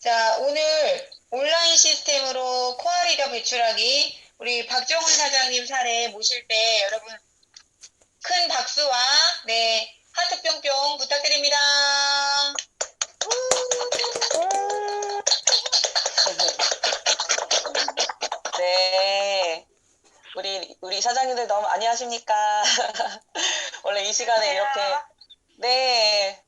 자, 오늘 온라인 시스템으로 코아 리더 배출하기 우리 박정훈 사장님 사례 모실 때 여러분 큰 박수와 네, 하트 뿅뿅 부탁드립니다. 네, 우리 사장님들 너무 안녕하십니까? 원래 이 시간에 이렇게, 네,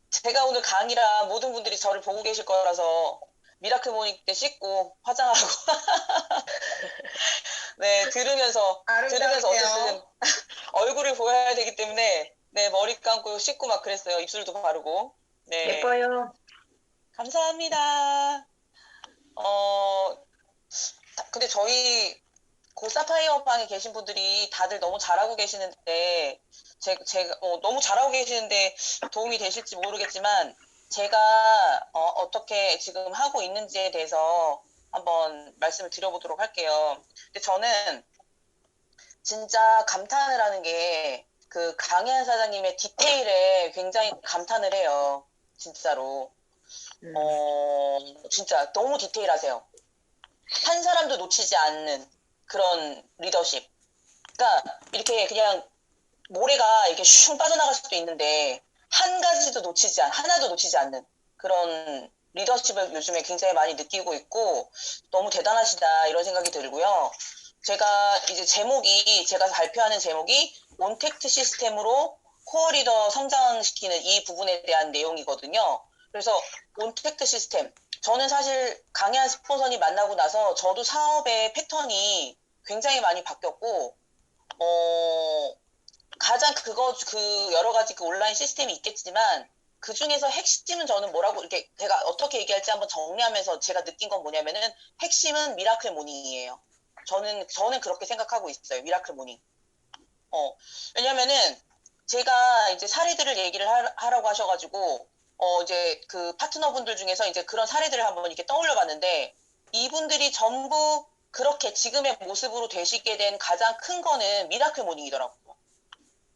제가 오늘 강의라 모든 분들이 저를 보고 계실 거라서 미라클 모닝 때 씻고 화장하고, 네, 들으면서 어쨌든 아름다우세요. 얼굴을 보여야 되기 때문에, 네, 머리 감고 씻고 막 그랬어요. 입술도 바르고. 네, 예뻐요. 감사합니다. 어, 근데 저희 고사파이어 방에 계신 분들이 다들 너무 잘하고 계시는데, 제가, 너무 잘하고 계시는데 도움이 되실지 모르겠지만, 제가, 어떻게 지금 하고 있는지에 대해서 한번 말씀을 드려보도록 할게요. 근데 저는 진짜 감탄을 하는 게, 그 강혜한 사장님의 디테일에 굉장히 감탄을 해요. 진짜로. 진짜 너무 디테일하세요. 한 사람도 놓치지 않는 그런 리더십. 그러니까 이렇게 그냥 모래가 이렇게 슝 빠져나갈 수도 있는데 하나도 놓치지 않는 그런 리더십을 요즘에 굉장히 많이 느끼고 있고 너무 대단하시다 이런 생각이 들고요. 제가 발표하는 제목이 온택트 시스템으로 코어 리더 성장시키는 이 부분에 대한 내용이거든요. 그래서 온택트 시스템. 저는 사실 강의한 스폰서님 만나고 나서 저도 사업의 패턴이 굉장히 많이 바뀌었고, 어, 여러 가지 그 온라인 시스템이 있겠지만, 그 중에서 핵심은 저는 뭐라고, 이렇게 제가 어떻게 얘기할지 한번 정리하면서 제가 느낀 건 뭐냐면은, 핵심은 미라클 모닝이에요. 저는 그렇게 생각하고 있어요. 미라클 모닝. 왜냐면은, 제가 이제 사례들을 얘기를 하라고 하셔가지고, 이제 그 파트너분들 중에서 이제 그런 사례들을 한번 이렇게 떠올려 봤는데, 이분들이 전부 그렇게 지금의 모습으로 되시게 된 가장 큰 거는 미라클 모닝이더라고요.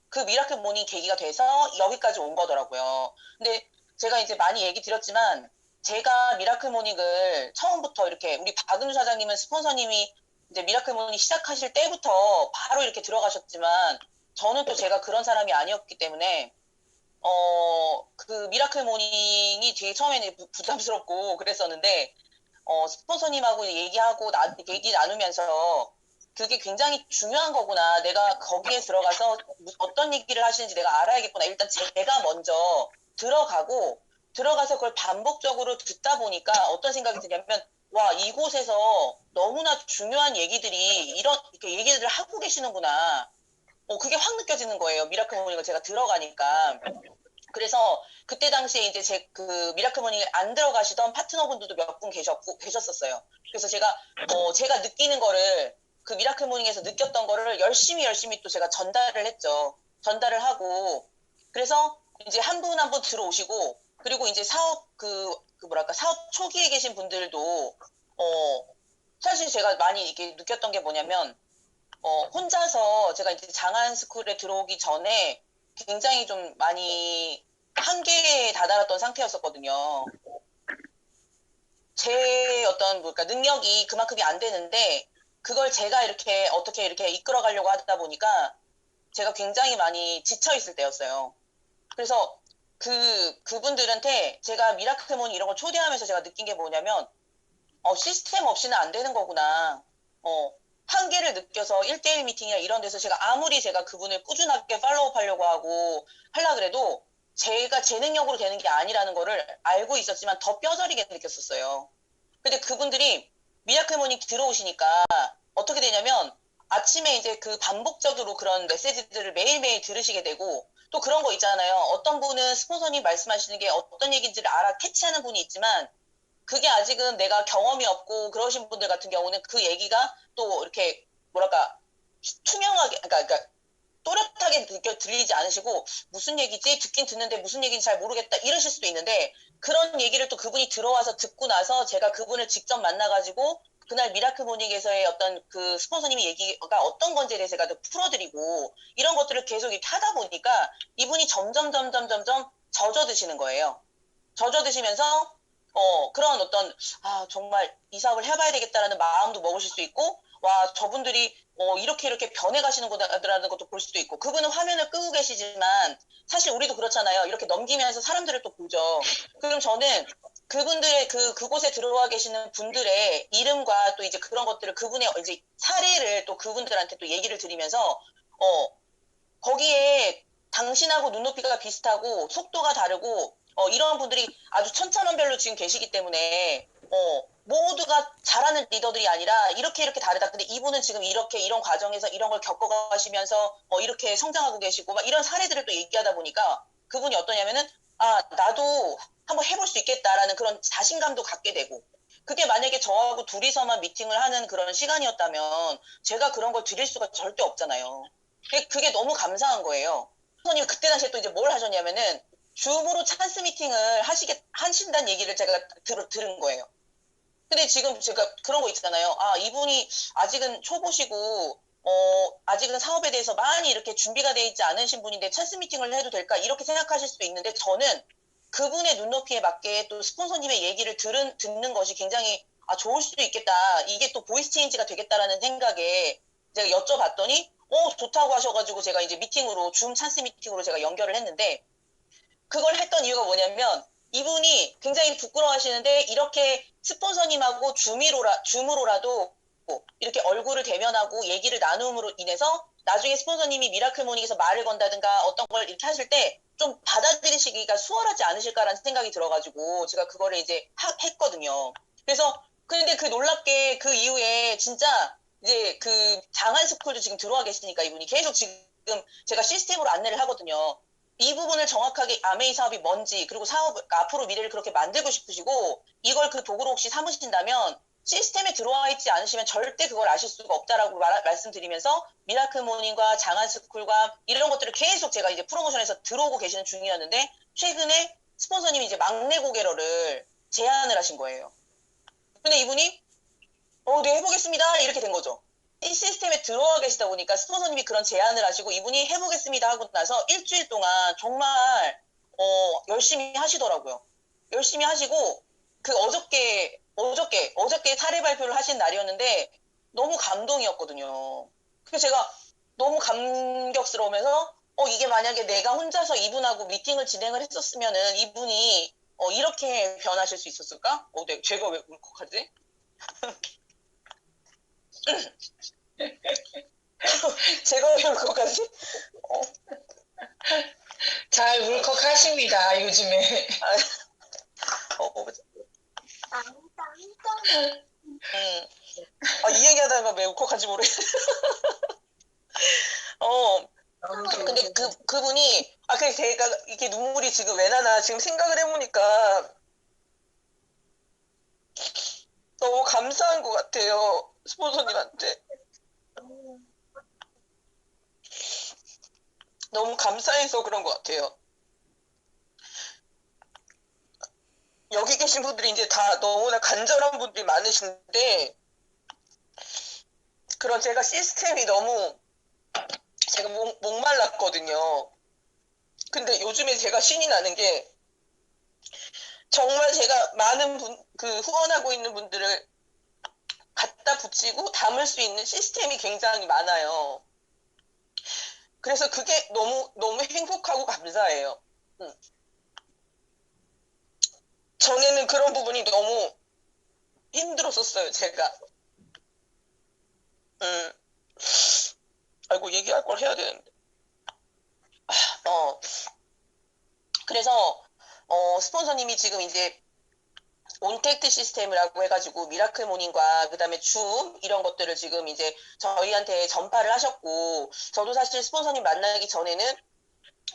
그 미라클 모닝 계기가 돼서 여기까지 온 거더라고요. 근데 제가 이제 많이 얘기 드렸지만 제가 미라클 모닝을 처음부터 이렇게 우리 박은주 사장님은 스폰서님이 이제 미라클 모닝 시작하실 때부터 바로 이렇게 들어가셨지만 저는 또 제가 그런 사람이 아니었기 때문에 그 미라클 모닝이 되게 처음에는 부담스럽고 그랬었는데 스폰서님하고 얘기 나누면서 그게 굉장히 중요한 거구나. 내가 거기에 들어가서 어떤 얘기를 하시는지 내가 알아야겠구나. 일단 제가 먼저 들어가서 그걸 반복적으로 듣다 보니까 어떤 생각이 드냐면, 와, 이곳에서 너무나 중요한 이렇게 얘기들을 하고 계시는구나. 그게 확 느껴지는 거예요. 미라클 모닝을 제가 들어가니까. 그래서 그때 당시에 이제 그 미라클 모닝에 안 들어가시던 파트너분들도 몇 분 계셨었어요. 그래서 제가 느끼는 거를 그 미라클 모닝에서 느꼈던 거를 열심히 또 제가 전달을 했죠. 전달을 하고 그래서 이제 한 분 한 분 들어오시고 그리고 이제 사업 초기에 계신 분들도 사실 제가 많이 이렇게 느꼈던 게 뭐냐면 혼자서 제가 이제 장안 스쿨에 들어오기 전에 굉장히 좀 많이 한계에 다다랐던 상태였었거든요. 제 능력이 그만큼이 안 되는데, 그걸 제가 이렇게 어떻게 이렇게 이끌어 가려고 하다 보니까 제가 굉장히 많이 지쳐 있을 때였어요. 그래서 그분들한테 제가 미라클몬 이런 걸 초대하면서 제가 느낀 게 뭐냐면, 시스템 없이는 안 되는 거구나. 어, 한계를 느껴서 1대1 미팅이나 이런 데서 제가 그분을 꾸준하게 팔로우 하려고 하려 그래도 제 능력으로 되는 게 아니라는 거를 알고 있었지만 더 뼈저리게 느꼈었어요. 근데 그분들이 미라클 모닝 들어오시니까 어떻게 되냐면 아침에 이제 그 반복적으로 그런 메시지들을 매일매일 들으시게 되고 또 그런 거 있잖아요. 어떤 분은 스폰서님 말씀하시는 게 어떤 얘기인지를 알아 캐치하는 분이 있지만 그게 아직은 내가 경험이 없고 그러신 분들 같은 경우는 그 얘기가 또 이렇게 뭐랄까 투명하게 그러니까 또렷하게 들리지 않으시고 무슨 얘기지 듣긴 듣는데 무슨 얘기인지 잘 모르겠다 이러실 수도 있는데 그런 얘기를 또 그분이 들어와서 듣고 나서 제가 그분을 직접 만나가지고 그날 미라클 모닝에서의 어떤 그 스폰서님의 얘기가 어떤 건지에 대해서 제가 또 풀어드리고 이런 것들을 계속 이렇게 하다 보니까 이분이 점점 젖어드시는 거예요. 젖어드시면서 그런 어떤, 정말 이 사업을 해봐야 되겠다라는 마음도 먹으실 수 있고, 와, 저분들이, 이렇게 변해가시는구나라는 것도 볼 수도 있고, 그분은 화면을 끄고 계시지만, 사실 우리도 그렇잖아요. 이렇게 넘기면서 사람들을 또 보죠. 그럼 저는 그분들의 그곳에 들어와 계시는 분들의 이름과 또 이제 그런 것들을 그분의 이제 사례를 또 그분들한테 또 얘기를 드리면서, 거기에 당신하고 눈높이가 비슷하고 속도가 다르고 이런 분들이 아주 천차만별로 지금 계시기 때문에 모두가 잘하는 리더들이 아니라 이렇게 다르다. 근데 이분은 지금 이렇게 이런 과정에서 이런 걸 겪어가시면서 이렇게 성장하고 계시고 막 이런 사례들을 또 얘기하다 보니까 그분이 어떠냐면은 나도 한번 해볼 수 있겠다라는 그런 자신감도 갖게 되고 그게 만약에 저하고 둘이서만 미팅을 하는 그런 시간이었다면 제가 그런 걸 드릴 수가 절대 없잖아요. 그게 너무 감사한 거예요. 선생님 그때 당시에 또 이제 뭘 하셨냐면은 줌으로 찬스 미팅을 하신다는 얘기를 제가 들은 거예요. 근데 지금 제가 그런 거 있잖아요. 이분이 아직은 초보시고, 아직은 사업에 대해서 많이 이렇게 준비가 돼 있지 않으신 분인데 찬스 미팅을 해도 될까? 이렇게 생각하실 수도 있는데 저는 그분의 눈높이에 맞게 또 스폰서님의 얘기를 듣는 것이 굉장히 좋을 수도 있겠다. 이게 또 보이스 체인지가 되겠다라는 생각에 제가 여쭤봤더니, 좋다고 하셔가지고 제가 이제 줌 찬스 미팅으로 제가 연결을 했는데 그걸 했던 이유가 뭐냐면 이분이 굉장히 부끄러워하시는데 이렇게 스폰서님하고 줌으로라도 이렇게 얼굴을 대면하고 얘기를 나눔으로 인해서 나중에 스폰서님이 미라클 모닝에서 말을 건다든가 어떤 걸 이렇게 하실 때 좀 받아들이시기가 수월하지 않으실까라는 생각이 들어가지고 제가 그거를 이제 했거든요. 그래서 근데 그 놀랍게 그 이후에 진짜 이제 그 장한 스쿨도 지금 들어와 계시니까 이분이 계속 지금 제가 시스템으로 안내를 하거든요. 이 부분을 정확하게 아메이 사업이 뭔지 그리고 앞으로 미래를 그렇게 만들고 싶으시고 이걸 그 도구로 혹시 삼으신다면 시스템에 들어와 있지 않으시면 절대 그걸 아실 수가 없다라고 말씀드리면서 미라클 모닝과 장한 스쿨과 이런 것들을 계속 제가 이제 프로모션에서 들어오고 계시는 중이었는데 최근에 스폰서님이 이제 막내 고개러를 제안을 하신 거예요. 근데 이분이 네, 해보겠습니다. 이렇게 된 거죠. 이 시스템에 들어와 계시다 보니까 스폰서님이 그런 제안을 하시고 이분이 해보겠습니다 하고 나서 일주일 동안 정말 열심히 하시더라고요. 열심히 하시고 그 어저께 사례 발표를 하신 날이었는데 너무 감동이었거든요. 그래서 제가 너무 감격스러우면서 이게 만약에 내가 혼자서 이분하고 미팅을 진행을 했었으면은 이분이 이렇게 변하실 수 있었을까? 네, 제가 왜 울컥하지? 제가 왜 울컥하지? 잘 울컥하십니다, 요즘에. 뭐지? 이 얘기하다가 왜 울컥한지 모르겠어. 근데 그분이, 그래서 제가 이렇게 눈물이 지금 왜 나나 지금 생각을 해보니까 너무 감사한 것 같아요. 스폰서님한테. 너무 감사해서 그런 것 같아요. 여기 계신 분들이 이제 다 너무나 간절한 분들이 많으신데, 그런 제가 시스템이 너무, 제가 목말랐거든요. 근데 요즘에 제가 신이 나는 게, 정말 제가 많은 후원하고 있는 분들을 갖다 붙이고 담을 수 있는 시스템이 굉장히 많아요. 그래서 그게 너무 행복하고 감사해요. 전에는 그런 부분이 너무 힘들었었어요, 제가. 아이고, 얘기할 걸 해야 되는데. 그래서, 스폰서님이 지금 이제 온택트 시스템이라고 해가지고 미라클 모닝과 그다음에 줌 이런 것들을 지금 이제 저희한테 전파를 하셨고 저도 사실 스폰서님 만나기 전에는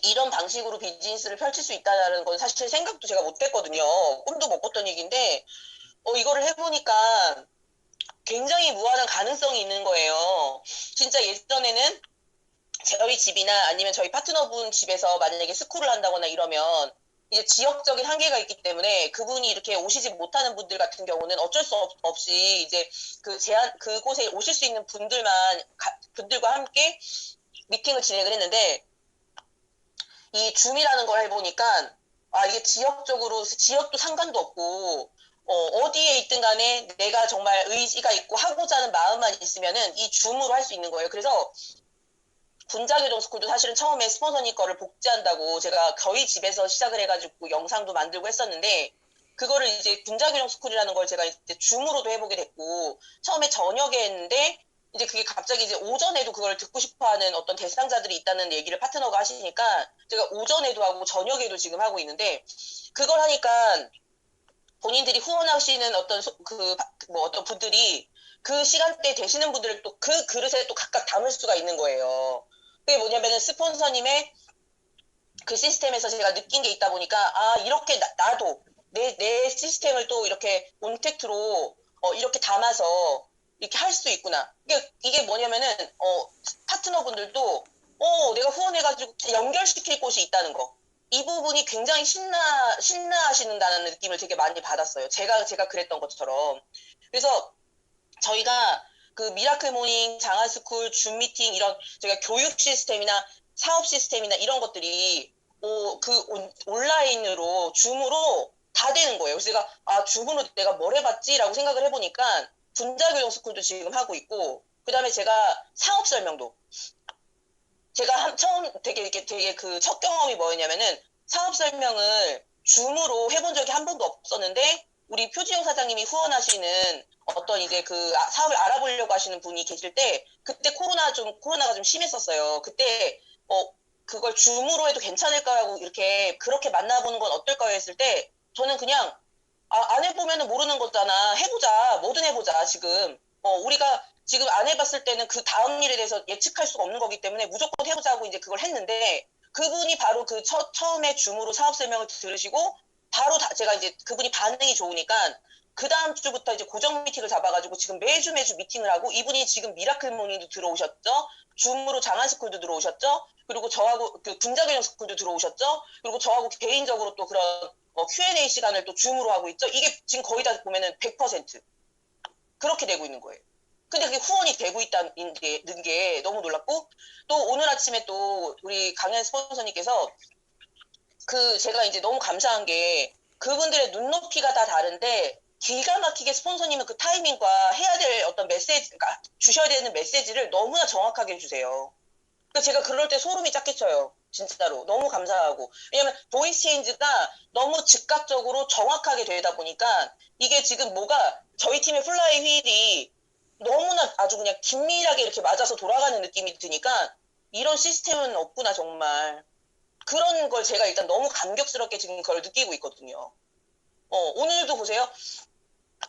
이런 방식으로 비즈니스를 펼칠 수 있다는 건 사실 생각도 제가 못했거든요. 꿈도 못 꿨던 얘기인데 이거를 해보니까 굉장히 무한한 가능성이 있는 거예요. 진짜 예전에는 저희 집이나 아니면 저희 파트너분 집에서 만약에 스쿨을 한다거나 이러면 이제 지역적인 한계가 있기 때문에 그분이 이렇게 오시지 못하는 분들 같은 경우는 어쩔 수 없이 이제 그곳에 오실 수 있는 분들과 함께 미팅을 진행을 했는데 이 줌이라는 걸 해보니까 이게 지역도 상관도 없고, 어디에 있든 간에 내가 정말 의지가 있고 하고자 하는 마음만 있으면은 이 줌으로 할 수 있는 거예요. 그래서 분자교정 스쿨도 사실은 처음에 스폰서님 거를 복제한다고 제가 저희 집에서 시작을 해가지고 영상도 만들고 했었는데, 그거를 이제 분자교정 스쿨이라는 걸 제가 이제 줌으로도 해보게 됐고, 처음에 저녁에 했는데, 이제 그게 갑자기 이제 오전에도 그걸 듣고 싶어 하는 어떤 대상자들이 있다는 얘기를 파트너가 하시니까, 제가 오전에도 하고 저녁에도 지금 하고 있는데, 그걸 하니까 본인들이 후원하시는 어떤 분들이 그 시간대 되시는 분들을 또 그 그릇에 또 각각 담을 수가 있는 거예요. 그게 뭐냐면은 스폰서님의 그 시스템에서 제가 느낀 게 있다 보니까, 이렇게 나도 내 시스템을 또 이렇게 온택트로 이렇게 담아서 이렇게 할 수 있구나. 이게 뭐냐면은, 파트너분들도, 내가 후원해가지고 연결시킬 곳이 있다는 거. 이 부분이 굉장히 신나하시는다는 느낌을 되게 많이 받았어요. 제가 그랬던 것처럼. 그래서 저희가 그 미라클 모닝, 장하스쿨, 줌 미팅 이런 저희가 교육 시스템이나 사업 시스템이나 이런 것들이 온라인으로 줌으로 다 되는 거예요. 그래서 제가 줌으로 내가 뭘 해봤지라고 생각을 해보니까 분자교정 스쿨도 지금 하고 있고, 그다음에 제가 사업 설명도 제가 처음 되게 그 첫 경험이 뭐였냐면은, 사업 설명을 줌으로 해본 적이 한 번도 없었는데, 우리 표지영 사장님이 후원하시는 어떤 이제 그 사업을 알아보려고 하시는 분이 계실 때, 그때 코로나가 좀 심했었어요. 그때 그걸 줌으로 해도 괜찮을까라고 이렇게 그렇게 만나보는 건 어떨까요 했을 때, 저는 그냥 안 해보면 모르는 거잖아. 해보자. 뭐든 해보자, 지금. 우리가 지금 안 해봤을 때는 그 다음 일에 대해서 예측할 수가 없는 거기 때문에 무조건 해보자고 이제 그걸 했는데, 그분이 바로 처음에 줌으로 사업 설명을 들으시고, 바로 제가 이제 그분이 반응이 좋으니까, 그 다음 주부터 이제 고정 미팅을 잡아가지고 지금 매주 미팅을 하고, 이분이 지금 미라클 모닝도 들어오셨죠? 줌으로 장한스쿨도 들어오셨죠? 그리고 저하고 그 분자교정 스쿨도 들어오셨죠? 그리고 저하고 개인적으로 또 그런 Q&A 시간을 또 줌으로 하고 있죠. 이게 지금 거의 다 보면은 100% 그렇게 되고 있는 거예요. 근데 그게 후원이 되고 있다는 게 너무 놀랍고, 또 오늘 아침에 또 우리 강연 스폰서님께서 제가 이제 너무 감사한 게, 그분들의 눈높이가 다 다른데 기가 막히게 스폰서님은 그 타이밍과 해야 될 어떤 메시지, 그러니까 주셔야 되는 메시지를 너무나 정확하게 해주세요. 그러니까 제가 그럴 때 소름이 쫙 끼쳐요. 진짜로. 너무 감사하고. 왜냐면 보이스 체인지가 너무 즉각적으로 정확하게 되다 보니까, 이게 지금 저희 팀의 플라이 휠이 너무나 아주 그냥 긴밀하게 이렇게 맞아서 돌아가는 느낌이 드니까, 이런 시스템은 없구나, 정말. 그런 걸 제가 일단 너무 감격스럽게 지금 그걸 느끼고 있거든요. 오늘도 보세요.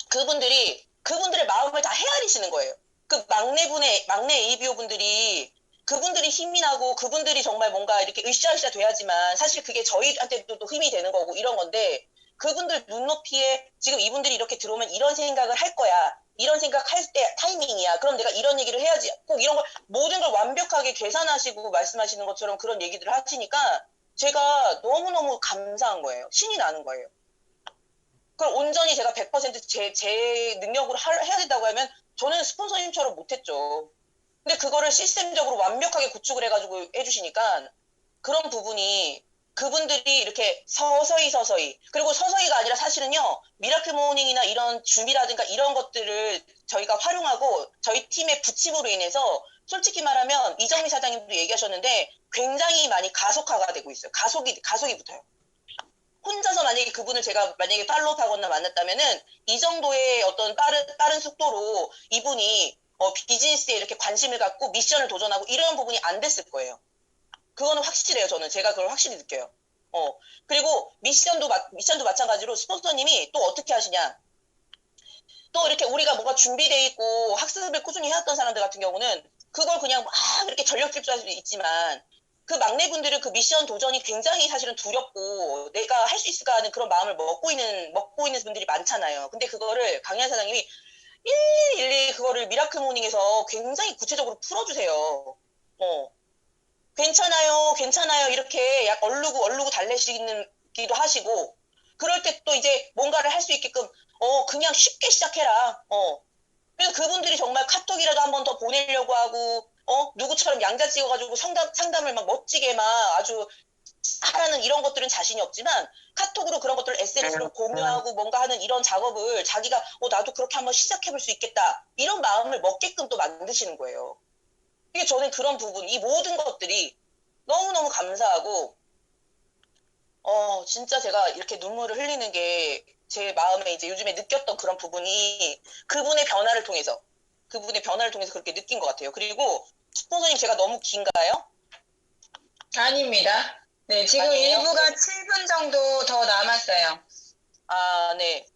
그분들의 마음을 다 헤아리시는 거예요. 그 막내 ABO 그분들이 힘이 나고, 그분들이 정말 뭔가 이렇게 으쌰으쌰 돼야지만 사실 그게 저희한테도 또 힘이 되는 거고 이런 건데, 그분들 눈높이에 지금 이분들이 이렇게 들어오면 이런 생각을 할 거야. 이런 생각할 때 타이밍이야. 그럼 내가 이런 얘기를 해야지. 꼭 이런 걸, 모든 걸 완벽하게 계산하시고 말씀하시는 것처럼 그런 얘기들을 하시니까 제가 너무너무 감사한 거예요. 신이 나는 거예요. 그걸 온전히 제가 100% 제 능력으로 해야 된다고 하면 저는 스폰서님처럼 못했죠. 근데 그거를 시스템적으로 완벽하게 구축을 해가지고 해주시니까, 그런 부분이 그분들이 이렇게 서서히, 그리고 서서히가 아니라 사실은요, 미라클 모닝이나 이런 줌이라든가 이런 것들을 저희가 활용하고 저희 팀의 부침으로 인해서, 솔직히 말하면 이정미 사장님도 얘기하셨는데 굉장히 많이 가속화가 되고 있어요. 가속이 붙어요. 혼자서 만약에 그분을 제가 만약에 팔로우하거나 만났다면은 이 정도의 어떤 빠른 속도로 이분이 비즈니스에 이렇게 관심을 갖고 미션을 도전하고 이런 부분이 안 됐을 거예요. 그거는 확실해요. 제가 그걸 확실히 느껴요. 그리고 미션도 마찬가지로 스폰서님이 또 어떻게 하시냐. 또 이렇게 우리가 뭐가 준비돼 있고 학습을 꾸준히 해왔던 사람들 같은 경우는 그걸 그냥 막 이렇게 전력 질주할 수도 있지만, 그 막내분들은 그 미션 도전이 굉장히 사실은 두렵고 내가 할 수 있을까 하는 그런 마음을 먹고 있는 분들이 많잖아요. 근데 그거를 강현 사장님이 일일이 그거를 미라클 모닝에서 굉장히 구체적으로 풀어주세요. 괜찮아요 이렇게 약 얼르고 달래시기도 하시고, 그럴 때 또 이제 뭔가를 할 수 있게끔 그냥 쉽게 시작해라. 그래서 그분들이 정말 카톡이라도 한 번 더 보내려고 하고, 누구처럼 양자 찍어가지고 상담을 막 멋지게 막 아주 하라는 이런 것들은 자신이 없지만 카톡으로 그런 것들을 SNS로 공유하고 뭔가 하는 이런 작업을 자기가 나도 그렇게 한번 시작해 볼 수 있겠다 이런 마음을 먹게끔 또 만드시는 거예요. 이게 저는 그런 부분, 이 모든 것들이 너무너무 감사하고 진짜 제가 이렇게 눈물을 흘리는 게 제 마음에 이제 요즘에 느꼈던 그런 부분이 그분의 변화를 통해서 그렇게 느낀 것 같아요. 그리고 스폰서님 제가 너무 긴가요? 아닙니다. 네, 지금 아니에요? 일부가 네. 7분 정도 더 남았어요. 아, 네.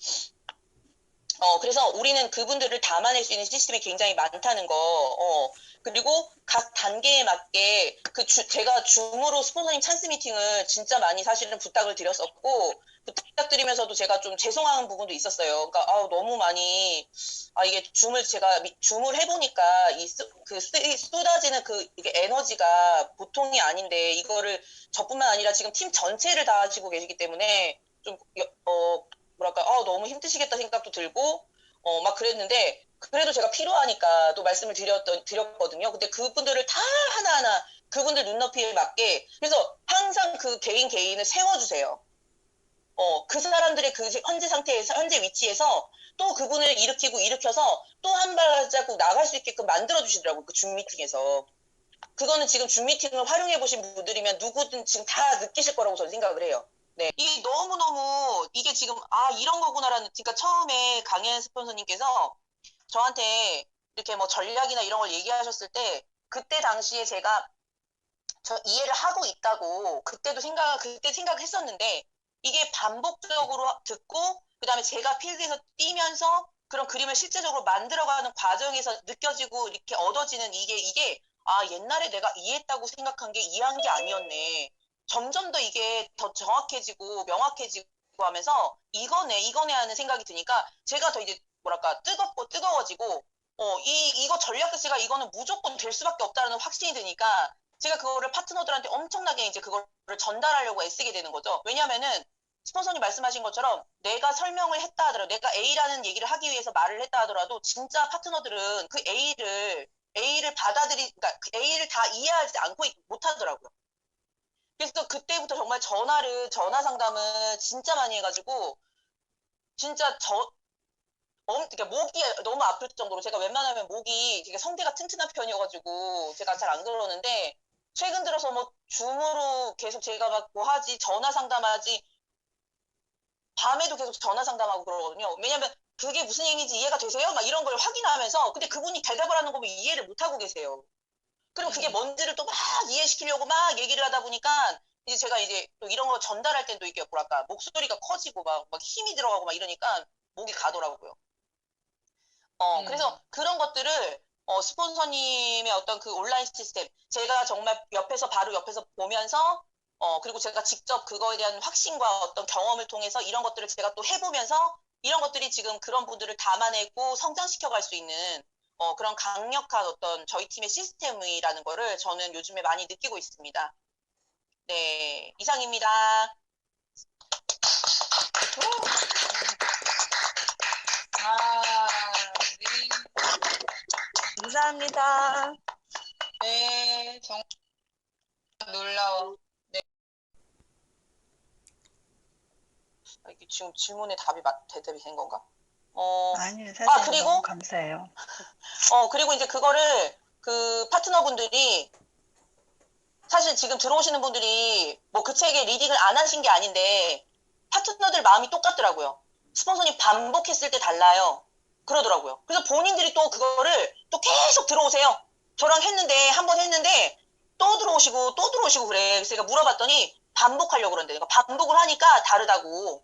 그래서 우리는 그분들을 담아낼 수 있는 시스템이 굉장히 많다는 거, 그리고 각 단계에 맞게 제가 줌으로 스폰서님 찬스 미팅을 진짜 많이 사실은 부탁을 드렸었고, 부탁드리면서도 제가 좀 죄송한 부분도 있었어요. 그러니까, 너무 많이, 이게 줌을 해보니까 쏟아지는 이게 에너지가 보통이 아닌데, 이거를 저뿐만 아니라 지금 팀 전체를 다 하시고 계시기 때문에, 좀, 뭐랄까, 너무 힘드시겠다 생각도 들고, 막 그랬는데, 그래도 제가 필요하니까 또 말씀을 드렸거든요. 근데 그분들을 다 하나하나 그분들 눈높이에 맞게, 그래서 항상 그 개인을 세워주세요. 그 사람들의 그 현재 상태에서, 현재 위치에서 또 그분을 일으켜서 또 한 발자국 나갈 수 있게끔 만들어주시더라고요. 그 줌 미팅에서. 그거는 지금 줌 미팅을 활용해 보신 분들이면 누구든 지금 다 느끼실 거라고 저는 생각을 해요. 네. 이게 너무너무, 이게 지금, 이런 거구나라는, 그러니까 처음에 강현 스폰서님께서 저한테 이렇게 뭐 전략이나 이런 걸 얘기하셨을 때, 그때 당시에 제가 저 이해를 하고 있다고, 그때 생각했었는데, 이게 반복적으로 듣고, 그 다음에 제가 필드에서 뛰면서 그런 그림을 실제적으로 만들어가는 과정에서 느껴지고 이렇게 얻어지는 이게, 옛날에 내가 이해했다고 생각한 게 이해한 게 아니었네. 점점 더 이게 더 정확해지고 명확해지고 하면서 이거네 하는 생각이 드니까 제가 더 이제 뭐랄까 뜨거워지고, 이거 전략 자체가 이거는 무조건 될 수밖에 없다는 확신이 드니까 제가 그거를 파트너들한테 엄청나게 이제 그거를 전달하려고 애쓰게 되는 거죠. 왜냐면은 스폰서님 말씀하신 것처럼 내가 설명을 했다 하더라도 내가 A라는 얘기를 하기 위해서 말을 했다 하더라도 진짜 파트너들은 그 A를 그러니까 그 A를 다 이해하지 않고 못 하더라고요. 그래서 그때부터 정말 전화 상담을 진짜 많이 해가지고 진짜 그러니까 목이 너무 아플 정도로 제가 웬만하면 목이 되게 성대가 튼튼한 편이어가지고 제가 잘 안 그러는데 최근 들어서 뭐 줌으로 계속 제가 막 뭐 하지 전화 상담하지 밤에도 계속 전화 상담하고 그러거든요. 왜냐면 그게 무슨 얘기인지 이해가 되세요? 막 이런 걸 확인하면서 근데 그분이 대답을 하는 거 보면 이해를 못 하고 계세요. 그럼 그게 뭔지를 또 막 이해시키려고 막 얘기를 하다 보니까 이제 제가 이제 또 이런 거 전달할 때도 이게 뭐랄까 목소리가 커지고 막 힘이 들어가고 막 이러니까 목이 가더라고요. 그래서 그런 것들을 스폰서님의 어떤 그 온라인 시스템, 제가 정말 바로 옆에서 보면서, 그리고 제가 직접 그거에 대한 확신과 어떤 경험을 통해서 이런 것들을 제가 또 해보면서 이런 것들이 지금 그런 분들을 담아내고 성장시켜 갈 수 있는 그런 강력한 어떤 저희 팀의 시스템이라는 거를 저는 요즘에 많이 느끼고 있습니다. 네, 이상입니다. 네. 감사합니다. 네, 정말 놀라워. 이게 지금 질문에 대답이 된 건가? 아니요, 사장님 너무 그리고, 감사해요. 그리고 이제 그거를 그 파트너분들이 사실 지금 들어오시는 분들이 뭐 그 책에 리딩을 안 하신 게 아닌데 파트너들 마음이 똑같더라고요. 스폰서님 반복했을 때 달라요. 그러더라고요. 그래서 본인들이 또 그거를 또 계속 들어오세요. 저랑 한 번 했는데 또 들어오시고 그래. 그래서 제가 물어봤더니 반복하려고 그러는데 내가 반복을 하니까 다르다고.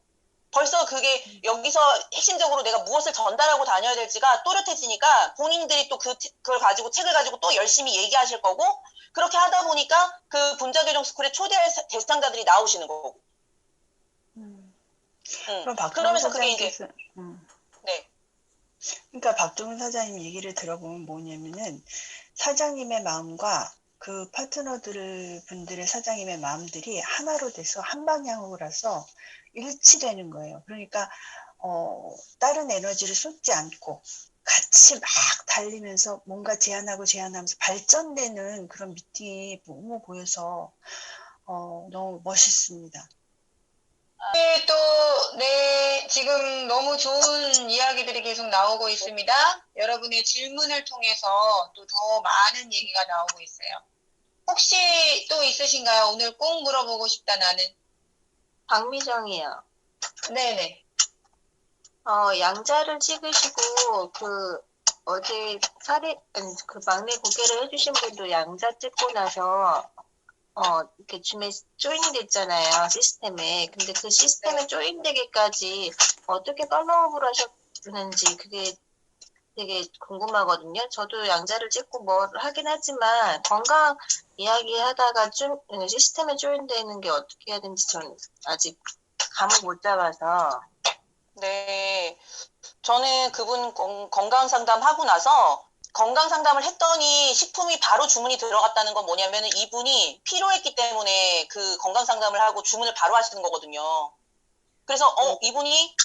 벌써 그게 여기서 핵심적으로 내가 무엇을 전달하고 다녀야 될지가 또렷해지니까 본인들이 또 그걸 가지고 책을 가지고 또 열심히 얘기하실 거고 그렇게 하다 보니까 그 분자교정 스쿨에 초대할 대상자들이 나오시는 거고. 그럼 박종훈 그러면서 그게 이제 사장님께서, 네. 그러니까 박종훈 사장님 얘기를 들어보면 뭐냐면은 사장님의 마음과 그 분들의 사장님의 마음들이 하나로 돼서 한 방향으로라서 일치되는 거예요. 그러니까 다른 에너지를 쏟지 않고 같이 막 달리면서 뭔가 제안하면서 발전되는 그런 미팅이 너무 보여서 너무 멋있습니다. 네, 지금 너무 좋은 이야기들이 계속 나오고 있습니다. 여러분의 질문을 통해서 또 더 많은 얘기가 나오고 있어요. 혹시 또 있으신가요? 오늘 꼭 물어보고 싶다, 나는. 박미정이요. 네네. 양자를 찍으시고, 어제 그 막내 고개를 해주신 분도 양자 찍고 나서, 이렇게 줌에 조인이 됐잖아요, 시스템에. 근데 그 시스템에 네. 조인되기까지 어떻게 팔로우업을 하셨는지 그게 되게 궁금하거든요. 저도 양자를 찍고 뭘 하긴 하지만, 건강 이야기 하다가 시스템에 조인되는 게 어떻게 해야 되는지 전 아직 감을 못 잡아서. 네. 저는 그분 건강 상담하고 나서 건강 상담을 했더니 식품이 바로 주문이 들어갔다는 건 뭐냐면은 이분이 피로했기 때문에 그 건강 상담을 하고 주문을 바로 하시는 거거든요. 그래서 이분이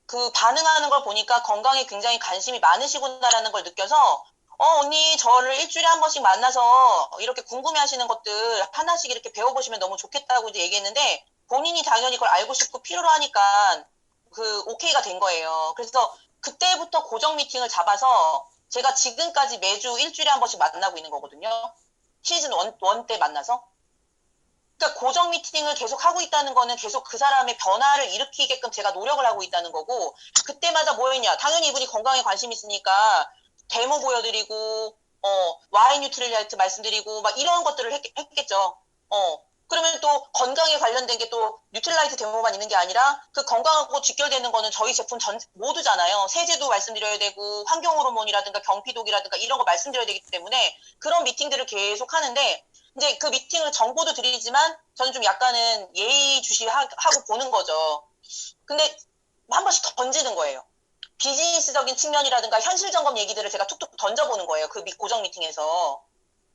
그 반응하는 걸 보니까 건강에 굉장히 관심이 많으시구나라는 걸 느껴서 언니 저를 일주일에 한 번씩 만나서 이렇게 궁금해 하시는 것들 하나씩 이렇게 배워보시면 너무 좋겠다고 이제 얘기했는데 본인이 당연히 그걸 알고 싶고 필요로 하니까 오케이가 된 거예요. 그래서 그때부터 고정 미팅을 잡아서 제가 지금까지 매주 일주일에 한 번씩 만나고 있는 거거든요. 시즌 1 때 만나서. 그러니까 고정 미팅을 계속 하고 있다는 거는 계속 그 사람의 변화를 일으키게끔 제가 노력을 하고 있다는 거고, 그때마다 뭐 했냐? 당연히 이분이 건강에 관심 있으니까 데모 보여드리고, 와인 뉴트릴라이트 말씀드리고, 막 이런 것들을 했겠죠. 그러면 또 건강에 관련된 게 또 뉴트릴라이트 데모만 있는 게 아니라 그 건강하고 직결되는 거는 저희 제품 모두잖아요. 세제도 말씀드려야 되고, 환경호르몬이라든가 경피독이라든가 이런 거 말씀드려야 되기 때문에 그런 미팅들을 계속 하는데, 이제 그 미팅을 정보도 드리지만 저는 좀 약간은 예의주시하고 보는 거죠. 근데 한 번씩 던지는 거예요. 비즈니스적인 측면이라든가 현실 점검 얘기들을 제가 툭툭 던져보는 거예요. 그 고정 미팅에서.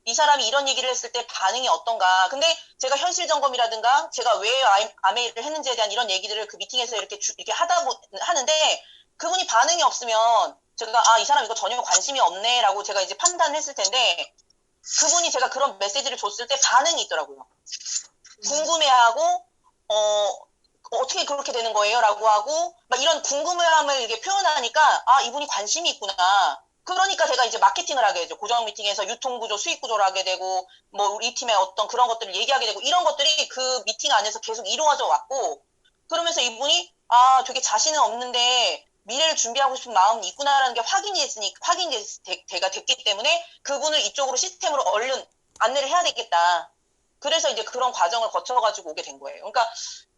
이 사람이 이런 얘기를 했을 때 반응이 어떤가. 근데 제가 현실 점검이라든가 제가 왜 아메이를 했는지에 대한 이런 얘기들을 그 미팅에서 이렇게 하는데 그분이 반응이 없으면 제가 이 사람 이거 전혀 관심이 없네라고 제가 이제 판단을 했을 텐데 그분이 제가 그런 메시지를 줬을 때 반응이 있더라고요. 궁금해하고, 어떻게 그렇게 되는 거예요? 라고 하고, 막 이런 궁금함을 이렇게 표현하니까, 이분이 관심이 있구나. 그러니까 제가 이제 마케팅을 하게 되죠. 고정 미팅에서 유통구조, 수익구조를 하게 되고, 뭐, 우리 팀의 어떤 그런 것들을 얘기하게 되고, 이런 것들이 그 미팅 안에서 계속 이루어져 왔고, 그러면서 이분이, 되게 자신은 없는데, 미래를 준비하고 싶은 마음이 있구나라는 게 확인이 됐기 때문에 그분을 이쪽으로 시스템으로 얼른 안내를 해야 되겠다. 그래서 이제 그런 과정을 거쳐가지고 오게 된 거예요.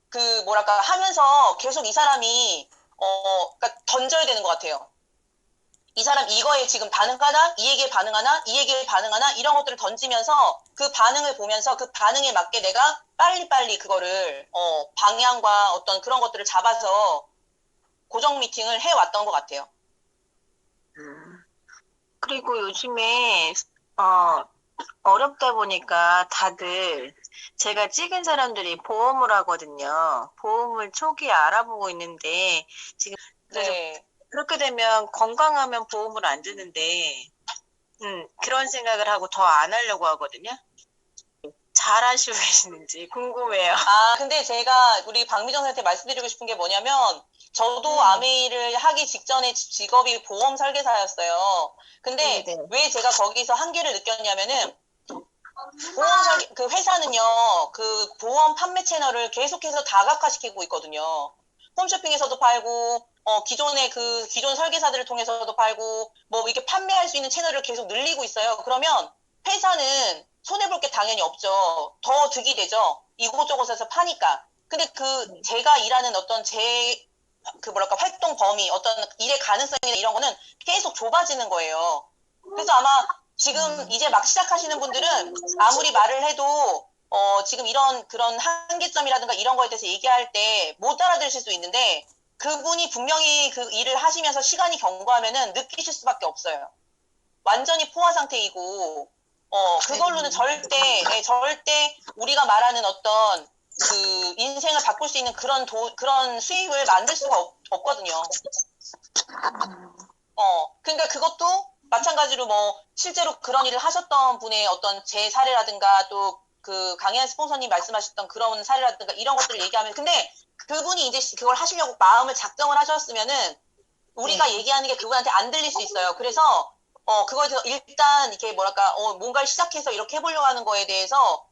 그러니까 하면서 계속 이 사람이 그러니까 던져야 되는 것 같아요. 이 사람 이거에 지금 반응하나? 이 얘기에 반응하나? 이 얘기에 반응하나? 이런 것들을 던지면서 그 반응을 보면서 그 반응에 맞게 내가 빨리빨리 그거를 방향과 어떤 그런 것들을 잡아서 고정 미팅을 해왔던 것 같아요. 그리고 요즘에 어렵다 보니까 다들 제가 찍은 사람들이 보험을 하거든요. 보험을 초기에 알아보고 있는데 지금 네. 그렇게 되면 건강하면 보험을 안 드는데 그런 생각을 하고 더 안 하려고 하거든요. 잘 하시고 계시는지 궁금해요. 근데 제가 우리 박미정 선생님한테 말씀드리고 싶은 게 뭐냐면 저도 아메이를 하기 직전에 직업이 보험 설계사였어요. 근데 네네. 왜 제가 거기서 한계를 느꼈냐면은 그 회사는요, 그 보험 판매 채널을 계속해서 다각화시키고 있거든요. 홈쇼핑에서도 팔고, 기존 설계사들을 통해서도 팔고, 뭐 이렇게 판매할 수 있는 채널을 계속 늘리고 있어요. 그러면 회사는 손해볼 게 당연히 없죠. 더 득이 되죠. 이곳저곳에서 파니까. 근데 제가 일하는 어떤 활동 범위, 어떤 일의 가능성이나 이런 거는 계속 좁아지는 거예요. 그래서 아마 지금 이제 막 시작하시는 분들은 아무리 말을 해도 지금 그런 한계점이라든가 이런 거에 대해서 얘기할 때 못 알아들으실 수 있는데 그분이 분명히 그 일을 하시면서 시간이 경과하면은 느끼실 수밖에 없어요. 완전히 포화 상태이고 그걸로는 절대 우리가 말하는 어떤 그 인생을 바꿀 수 있는 그런 수익을 만들 수가 없거든요. 그러니까 그것도 마찬가지로 뭐 실제로 그런 일을 하셨던 분의 어떤 제 사례라든가 또 그 강혜한 스폰서님 말씀하셨던 그런 사례라든가 이런 것들을 얘기하면, 근데 그분이 이제 그걸 하시려고 마음을 작정을 하셨으면은 우리가 얘기하는 게 그분한테 안 들릴 수 있어요. 그래서 그거에 대해서 일단 이렇게 뭐랄까 뭔가를 시작해서 이렇게 해보려고 하는 거에 대해서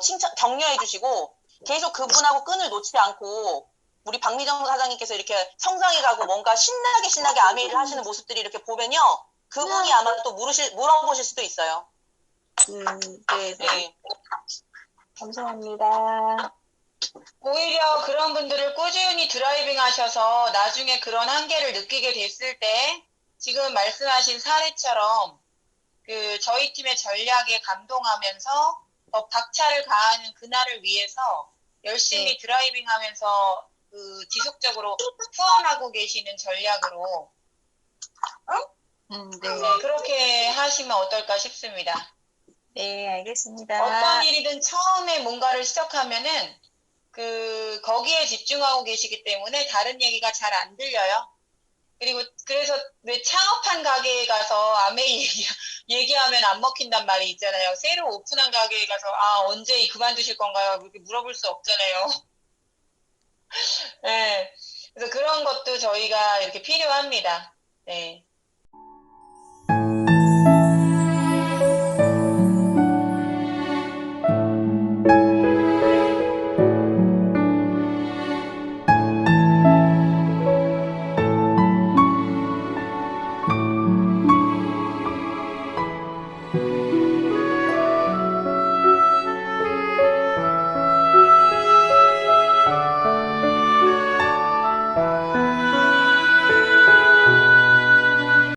칭찬 격려해 주시고 계속 그분하고 끈을 놓지 않고 우리 박미정 사장님께서 이렇게 성장해가고 뭔가 신나게 아메이를 하시는 모습들이 이렇게 보면요, 그분이 아마 또 물어보실 수도 있어요. 네, 네. 감사합니다. 오히려 그런 분들을 꾸준히 드라이빙 하셔서 나중에 그런 한계를 느끼게 됐을 때 지금 말씀하신 사례처럼 그 저희 팀의 전략에 감동하면서 더 박차를 가하는 그날을 위해서 열심히 드라이빙 하면서 그 지속적으로 후원하고 계시는 전략으로 네. 네, 그렇게 하시면 어떨까 싶습니다. 네, 알겠습니다. 어떤 일이든 처음에 뭔가를 시작하면은 거기에 집중하고 계시기 때문에 다른 얘기가 잘 안 들려요. 그리고 그래서 왜 창업한 가게에 가서 아메이 얘기하면 안 먹힌단 말이 있잖아요. 새로 오픈한 가게에 가서 언제 그만두실 건가요? 그렇게 물어볼 수 없잖아요. 네. 그래서 그런 것도 저희가 이렇게 필요합니다. 네.